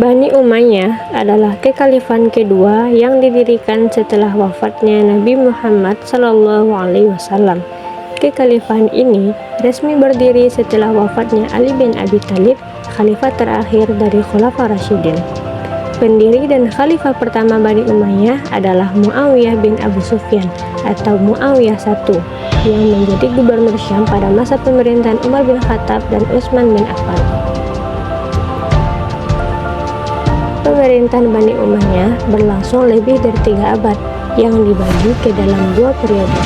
Bani Umayyah adalah kekhalifan kedua yang didirikan setelah wafatnya Nabi Muhammad SAW. Kekhalifahan ini resmi berdiri setelah wafatnya Ali bin Abi Thalib, khalifah terakhir dari Khulafaur Rasyidin. Pendiri dan khalifah pertama Bani Umayyah adalah Muawiyah bin Abu Sufyan atau Muawiyah I yang menjadi gubernur Syam pada masa pemerintahan Umar bin Khattab dan Utsman bin Affan. Pemerintahan Bani Umayyah berlangsung lebih dari 3 abad yang dibagi ke dalam 2 periode.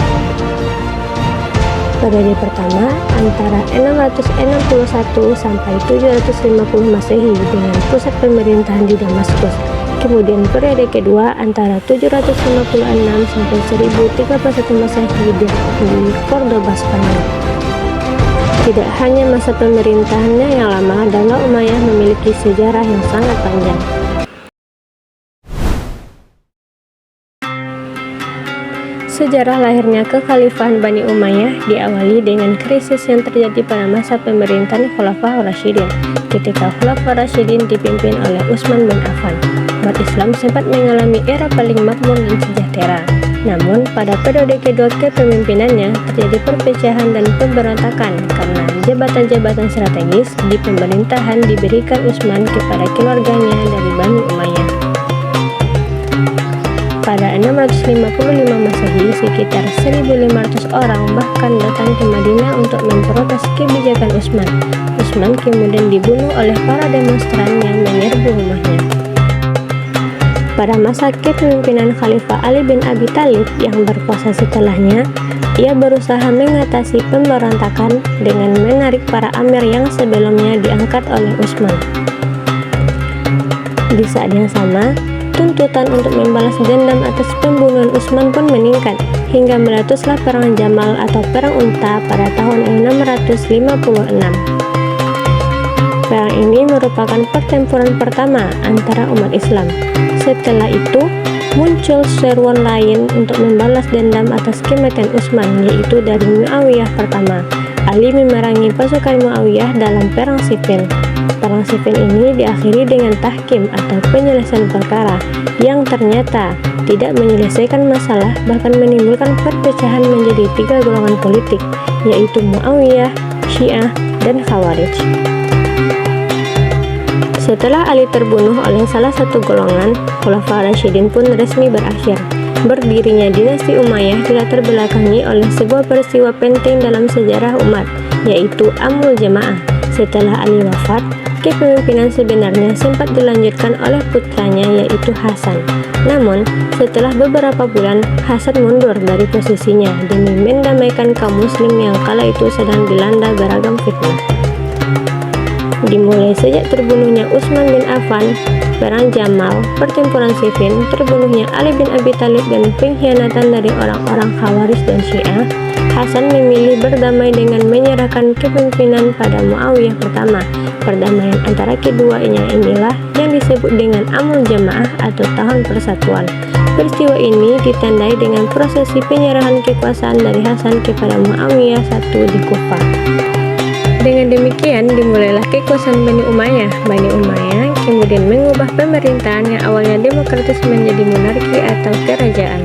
Periode pertama antara 661 sampai 750 Masehi dengan pusat pemerintahan di Damaskus. Kemudian periode kedua antara 756 sampai 1031 Masehi di Cordoba, Spanyol. Tidak hanya masa pemerintahannya yang lama, Daulah Umayyah memiliki sejarah yang sangat panjang. Sejarah lahirnya kekhalifahan Bani Umayyah diawali dengan krisis yang terjadi pada masa pemerintahan Khulafaur Rasyidin. Ketika Khulafaur Rasyidin dipimpin oleh Utsman bin Affan, umat Islam sempat mengalami era paling makmur dan sejahtera. Namun, pada periode kedua kepemimpinannya terjadi perpecahan dan pemberontakan karena jabatan-jabatan strategis di pemerintahan diberikan Utsman kepada keluarganya dari Bani Umayyah. Pada 655 Masehi, sekitar 1.500 orang bahkan datang ke Madinah untuk memprotes kebijakan Utsman. Utsman kemudian dibunuh oleh para demonstran yang menyerbu rumahnya. Pada masa kepemimpinan Khalifah Ali bin Abi Thalib yang berkuasa setelahnya, ia berusaha mengatasi pemberontakan dengan menarik para amir yang sebelumnya diangkat oleh Utsman. Di saat yang sama, tuntutan untuk membalas dendam atas pembunuhan Utsman pun meningkat, hingga meletuslah Perang Jamal atau Perang Unta pada tahun 656. Perang ini merupakan pertempuran pertama antara umat Islam. Setelah itu, muncul seruan lain untuk membalas dendam atas kematian Utsman, yaitu dari Muawiyah pertama. Ali memerangi pasukan Muawiyah dalam Perang Siffin. Perang Siffin ini diakhiri dengan tahkim atau penyelesaian perkara yang ternyata tidak menyelesaikan masalah, bahkan menimbulkan perpecahan menjadi 3 golongan politik, yaitu Muawiyah, Syiah, dan Khawarij. Setelah Ali terbunuh oleh salah satu golongan, Khulafaur Rasyidin pun resmi berakhir. Berdirinya dinasti Umayyah dilatar belakangi oleh sebuah peristiwa penting dalam sejarah umat, yaitu Amul Jamaah. Setelah Ali wafat, kepemimpinan sebenarnya sempat dilanjutkan oleh putranya, yaitu Hasan. Namun, setelah beberapa bulan, Hasan mundur dari posisinya demi mendamaikan kaum muslim yang kala itu sedang dilanda beragam fitnah. Dimulai sejak terbunuhnya Utsman bin Affan, Perang Jamal, pertempuran Siffin, terbunuhnya Ali bin Abi Thalib, dan pengkhianatan dari orang-orang Khawarij dan Syiah, Hasan memilih berdamai dengan menyerahkan kepemimpinan pada Muawiyah pertama. Perdamaian antara keduanya inilah yang disebut dengan Amul Jamaah atau Tahun Persatuan. Peristiwa ini ditandai dengan prosesi penyerahan kekuasaan dari Hasan kepada Muawiyah I di Kufah. Dengan demikian dimulailah kekuasaan Bani Umayyah. Bani Umayyah kemudian mengubah pemerintahan yang awalnya demokratis menjadi monarki atau kerajaan.